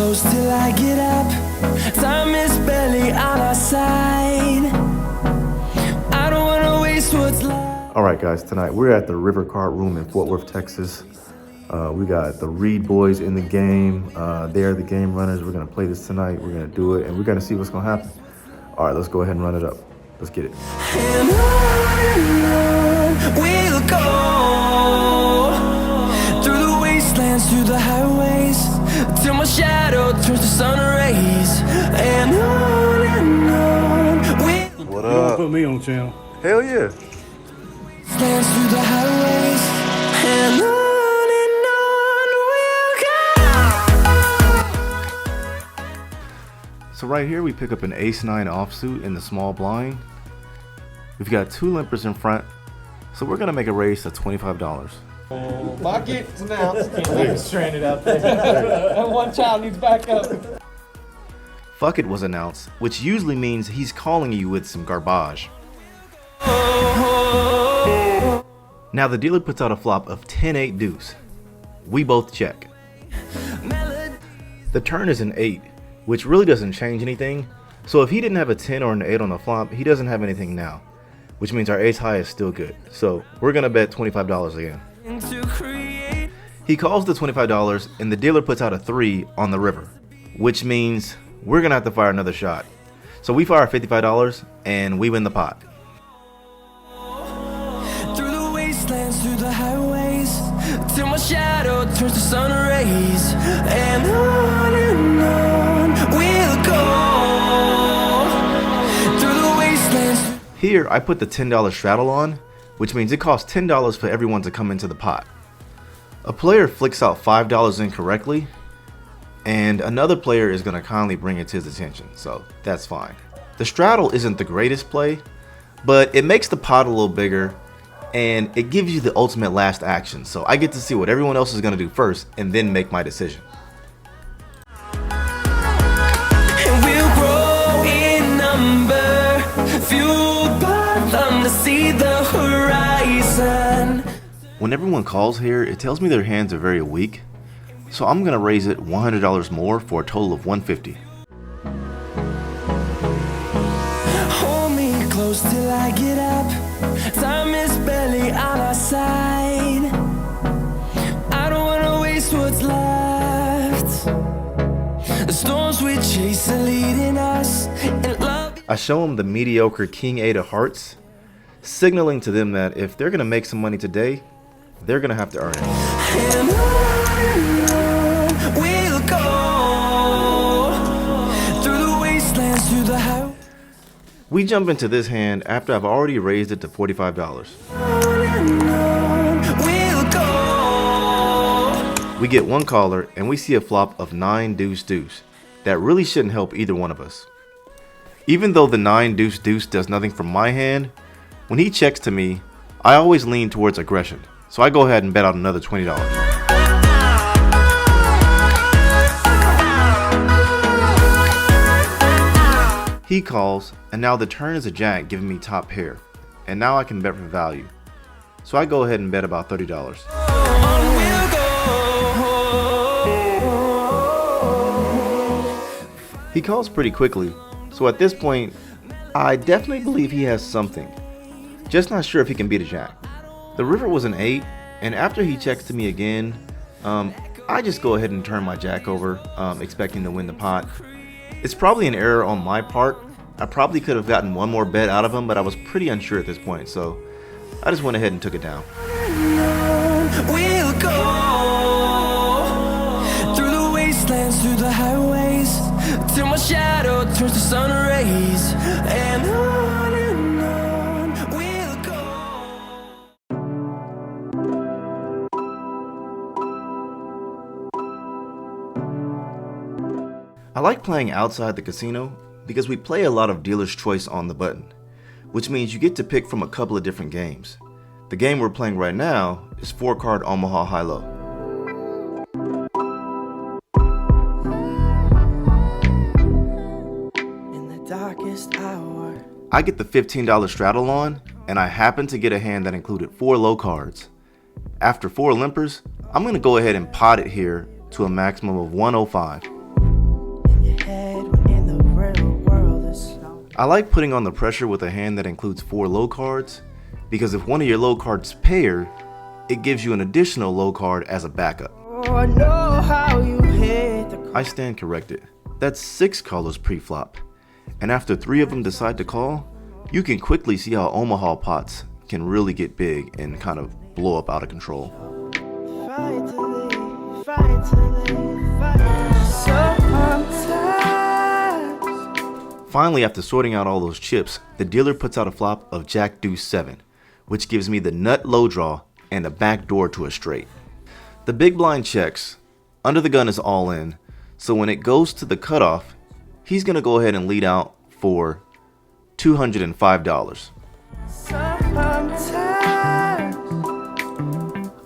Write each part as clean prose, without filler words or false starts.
close till I get up. Time is barely on our side. I don't wanna waste what's left. All right, guys, tonight we're at the River Card Room in Fort Worth, Texas. We got the Reed boys in the game. They're the game runners. We're gonna play this tonight. We're gonna do it, and we're gonna see what's gonna happen. All right, let's go ahead and run it up. Let's get it. And on we'll go, through the wastelands, through the highways, till my shadow turns to sun rays. And on we'll What You gonna up? put me on channel? Hell yeah. dance through the highways. And on we'll go. So right here we pick up an ace-9 offsuit in the small blind. We've got two limpers in front, so we're gonna make a raise of $25. Bucket announced. Can't leave it stranded out there. And one child needs backup. Fuck it was announced, which usually means he's calling you with some garbage. Now the dealer puts out a flop of 10-8 deuce. We both check. The turn is an 8, which really doesn't change anything. So if he didn't have a 10 or an 8 on the flop, he doesn't have anything now, which means our ace high is still good. So we're gonna bet $25 again. He calls the $25 and the dealer puts out a 3 on the river, which means we're gonna have to fire another shot. So we fire $55 and we win the pot. Through the wastelands, through the highways, till my shadow turns to sun rays. And on we'll go, through the wastelands. Here I put the $10 straddle on, which means it costs $10 for everyone to come into the pot. A player flicks out $5 incorrectly, and another player is going to kindly bring it to his attention, so that's fine. The straddle isn't the greatest play, but it makes the pot a little bigger, and it gives you the ultimate last action, so I get to see what everyone else is going to do first, and then make my decision. And we'll grow in number, fueled by them to see the horizon. When everyone calls here, it tells me their hands are very weak, so I'm going to raise it $100 more for a total of $150. Hold me close till I get up. Time is barely on our side. I don't wanna waste what's left. The storms we chase are leading us, and love. I show them the mediocre King 8 of hearts, signaling to them that if they're going to make some money today, they're going to have to earn it. And on we'll go, through the wastelands, through the highways. We jump into this hand after I've already raised it to $45. We'll go. We get one caller and we see a flop of 9 deuce deuce. That really shouldn't help either one of us. Even though the 9 deuce deuce does nothing from my hand, when he checks to me, I always lean towards aggression. So I go ahead and bet out another $20. He calls, and now the turn is a jack giving me top pair, and now I can bet for value. So I go ahead and bet about $30. On we'll go. He calls pretty quickly, so at this point, I definitely believe he has something. Just not sure if he can beat a jack. The river was an 8, and after he checks to me again, I just go ahead and turn my jack over, expecting to win the pot. It's probably an error on my part. I probably could have gotten one more bet out of him, but I was pretty unsure at this point, so I just went ahead and took it down. We'll go, through the wastelands, through the highways, till my shadow turns to sun rays. And on we'll go. I like playing outside the casino because we play a lot of dealer's choice on the button, which means you get to pick from a couple of different games. The game we're playing right now is 4-card Omaha High-Low. In the darkest hour. I get the $15 straddle on, and I happen to get a hand that included 4 low cards. After 4 limpers, I'm going to go ahead and pot it here to a maximum of 105. in your head when in the real world is slow. I like putting on the pressure with a hand that includes 4 low cards, because if one of your low cards pair, it gives you an additional low card as a backup. Oh, I know how you hit the I stand corrected. That's 6 callers pre-flop. And after 3 of them decide to call, you can quickly see how Omaha pots can really get big and kind of blow up out of control. fight to live, fight to live, fight. Sometimes Finally, after sorting out all those chips, the dealer puts out a flop of Jack Deuce 7, which gives me the nut low draw and a back door to a straight. The big blind checks. Under the gun is all in, so when it goes to the cutoff, he's going to go ahead and lead out for $205. sometimes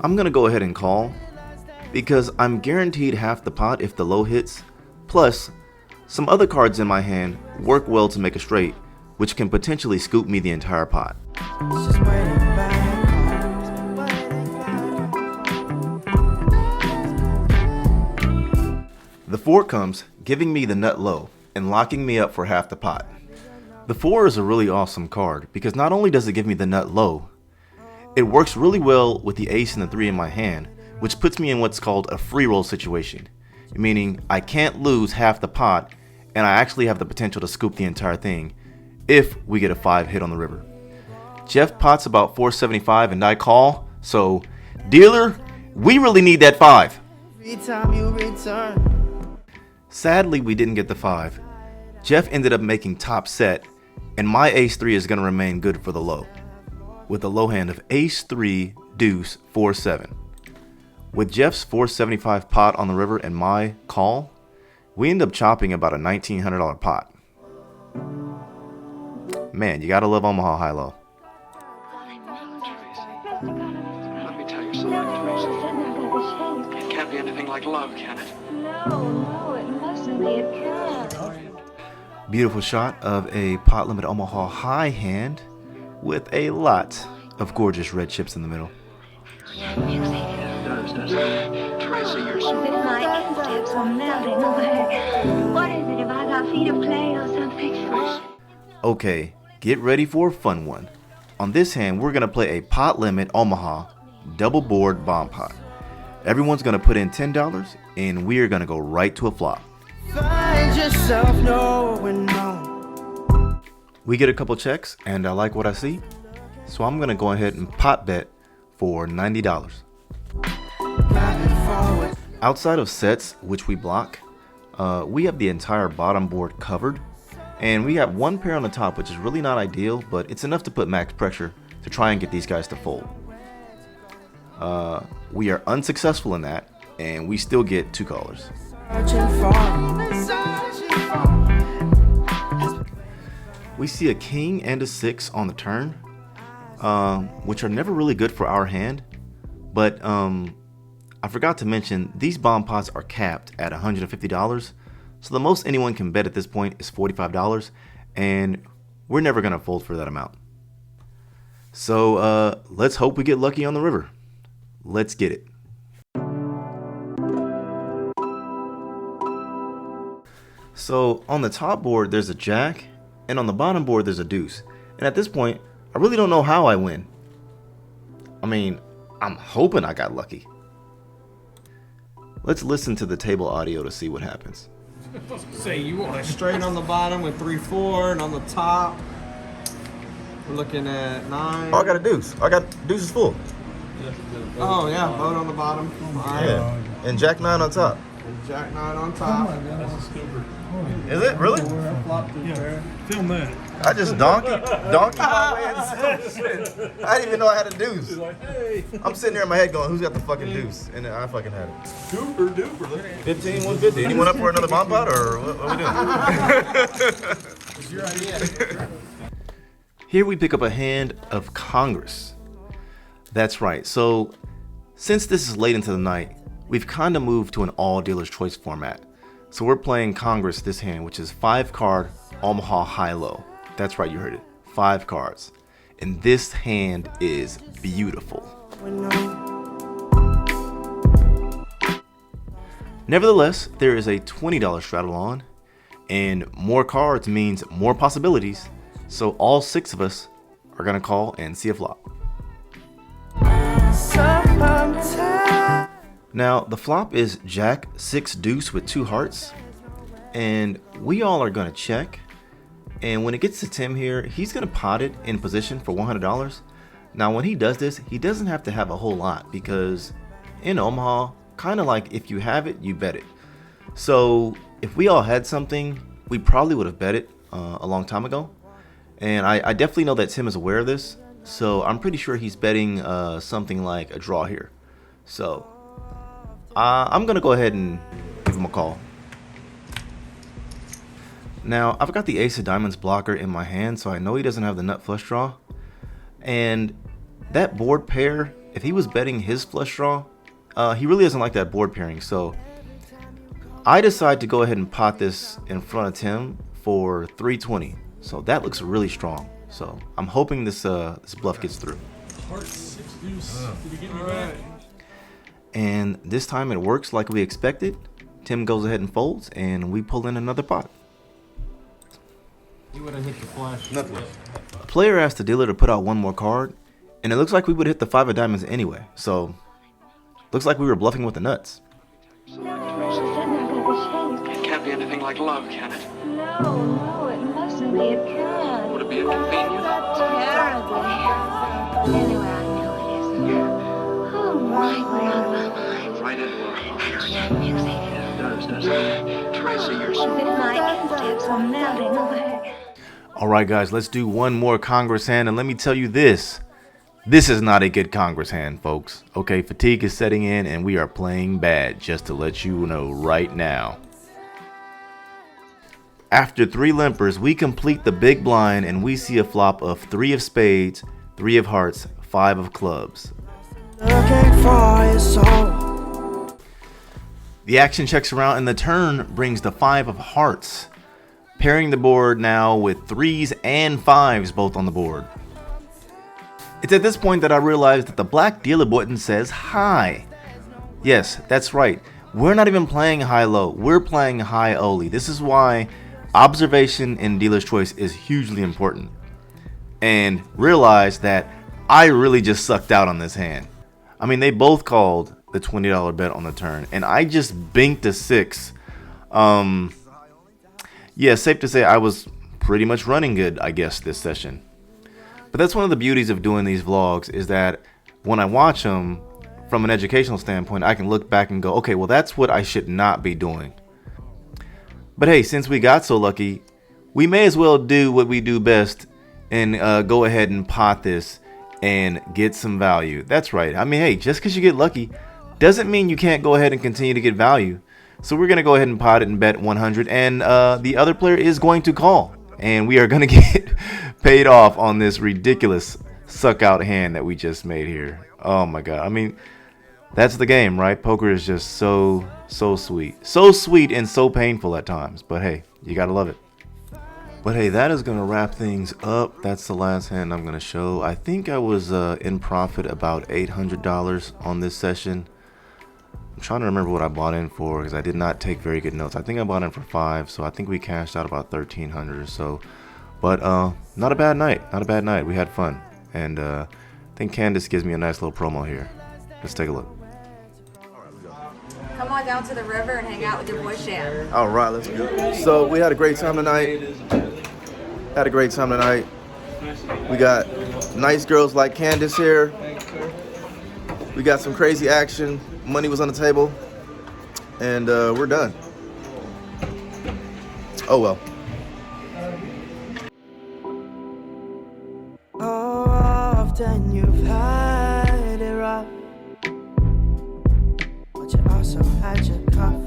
I'm going to go ahead and call because I'm guaranteed half the pot if the low hits, plus some other cards in my hand work well to make a straight, which can potentially scoop me the entire pot. it's just waiting back. The 4 comes, giving me the nut low and locking me up for half the pot. The 4 is a really awesome card because not only does it give me the nut low, it works really well with the ace and the 3 in my hand, which puts me in what's called a free roll situation, meaning I can't lose half the pot and I actually have the potential to scoop the entire thing if we get a 5 hit on the river. Jeff pots about 475 and I call, so dealer, we really need that 5. Every time you return. Sadly, we didn't get the 5. Jeff ended up making top set, and my ace 3 is going to remain good for the low, with a low hand of ace 3, deuce, 4-7. With Jeff's 475 pot on the river and my call, we end up chopping about a $1,900 pot. Man, you gotta love Omaha high-low. Let me tell you something, Teresa. It can't be anything like love, can it? No, it mustn't be. It can't. Beautiful shot of a pot limit Omaha high hand with a lot of gorgeous red chips in the middle. It does, doesn't it? Teresa, you're so... It's like steps are melting away. What is it? Have I got feet of clay or something? Okay, get ready for a fun one. On this hand, we're gonna play a pot limit Omaha double board bomb pot. Everyone's gonna put in $10 and we're gonna go right to a flop. Find yourself knowing no. We get a couple checks and I like what I see, so I'm gonna go ahead and pot bet for $90. Outside of sets, which we block, we have the entire bottom board covered, and we have 1 pair on the top, which is really not ideal, but it's enough to put max pressure to try and get these guys to fold. We are unsuccessful in that, and we still get 2 callers. We see a king and a 6 on the turn, which are never really good for our hand, but I forgot to mention these bomb pots are capped at $150, so the most anyone can bet at this point is $45, and we're never gonna fold for that amount. So let's hope we get lucky on the river. Let's get it. So on the top board there's a jack, and on the bottom board there's a deuce, and at this point I really don't know how I win. I mean, I'm hoping I got lucky. Let's listen to the table audio to see what happens. Say you want a straight on the bottom with 3-4, and on the top we're looking at 9. Oh, I got a deuce. I got deuces full. Oh yeah, boat on the bottom. All right. Yeah, and jack 9 on top. Jack 9 on top. Is it really? Film that. I just donkey my way into some shit. I didn't even know I had a deuce. I'm sitting there in my head going, who's got the fucking deuce? And then I fucking had it. Duper duper. 15, 150. Anyone up for another bomb pot, or what are we doing? It's your idea. Here we pick up a hand of Congress. That's right. So since this is late into the night, we've kind of moved to an all dealer's choice format. So we're playing Congress this hand, which is 5-card Omaha high-low. That's right, you heard it. 5 cards. And this hand is beautiful. Nevertheless, there is a $20 straddle on, And more cards means more possibilities. So all 6 of us are gonna call and see a flop. Now the flop is Jack 6 deuce with 2 hearts, and we all are gonna check. And when it gets to Tim here, he's gonna pot it in position for $100. Now when he does this, he doesn't have to have a whole lot, because in Omaha, kind of like if you have it, you bet it. So if we all had something, we probably would have bet it a long time ago. And I definitely know that Tim is aware of this, so I'm pretty sure he's betting something like a draw here. So I'm gonna go ahead and give him a call. Now I've got the ace of diamonds blocker in my hand, so I know he doesn't have the nut flush draw. And that board pair, if he was betting his flush draw, he really doesn't like that board pairing. So I decide to go ahead and pot this in front of Tim for 320. So that looks really strong. So I'm hoping this bluff gets through. Heart 6 deuce. Did you get me back? And this time it works like we expected. Tim goes ahead and folds, and we pull in another pot. You would have hit the flush. Nothing. Player asked the dealer to put out one more card, and it looks like we would hit the 5 of diamonds anyway. So looks like we were bluffing with the nuts. She's sitting there by the It can't be anything like love, can it? No, it mustn't be. It can't. Would it be inconvenient? Terribly. Anyway, I know it isn't. Oh, right, we're out of our minds. Right into our hearts. That music. It does, doesn't it? Tracy, you're so... My instincts are melting away. Alright guys, let's do one more Congress hand, and let me tell you this. This is not a good Congress hand, folks. Okay, fatigue is setting in and we are playing bad, just to let you know right now. After 3 limpers, we complete the big blind and we see a flop of 3 of spades, 3 of hearts, 5 of clubs. The action checks around and the turn brings the 5 of hearts, pairing the board now with 3s and 5s both on the board. It's at this point that I realize that the black dealer button says high. Yes, that's right. We're not even playing high-low. We're playing high-only. This is why observation in dealer's choice is hugely important. And realize that I really just sucked out on this hand. I mean, they both called the $20 bet on the turn, and I just binked a 6. Yeah, safe to say I was pretty much running good, I guess, this session. But that's one of the beauties of doing these vlogs, is that when I watch them from an educational standpoint, I can look back and go, okay, well, that's what I should not be doing. But hey, since we got so lucky, we may as well do what we do best and go ahead and pot this and get some value. That's right. I mean, hey, just because you get lucky doesn't mean you can't go ahead and continue to get value. So we're going to go ahead and pot it and bet 100, and the other player is going to call. And we are going to get paid off on this ridiculous suck out hand that we just made here. Oh my god. I mean, that's the game, right? Poker is just so sweet. So sweet and so painful at times. But hey, you got to love it. But hey, that is going to wrap things up. That's the last hand I'm going to show. I think I was in profit about $800 on this session. I'm trying to remember what I bought in for, because I did not take very good notes. I think I bought in for 5, so I think we cashed out about 1,300 or so. But not a bad night. Not a bad night. We had fun. And I think Candace gives me a nice little promo here. Let's take a look. Come on down to the river and hang out with your boy Shan. All right, let's go. So we had a great time tonight. We got nice girls like Candace here. We got some crazy action. Money was on the table. And we're done. Oh well. Oh, often you've had it rough, but you also had your coffee.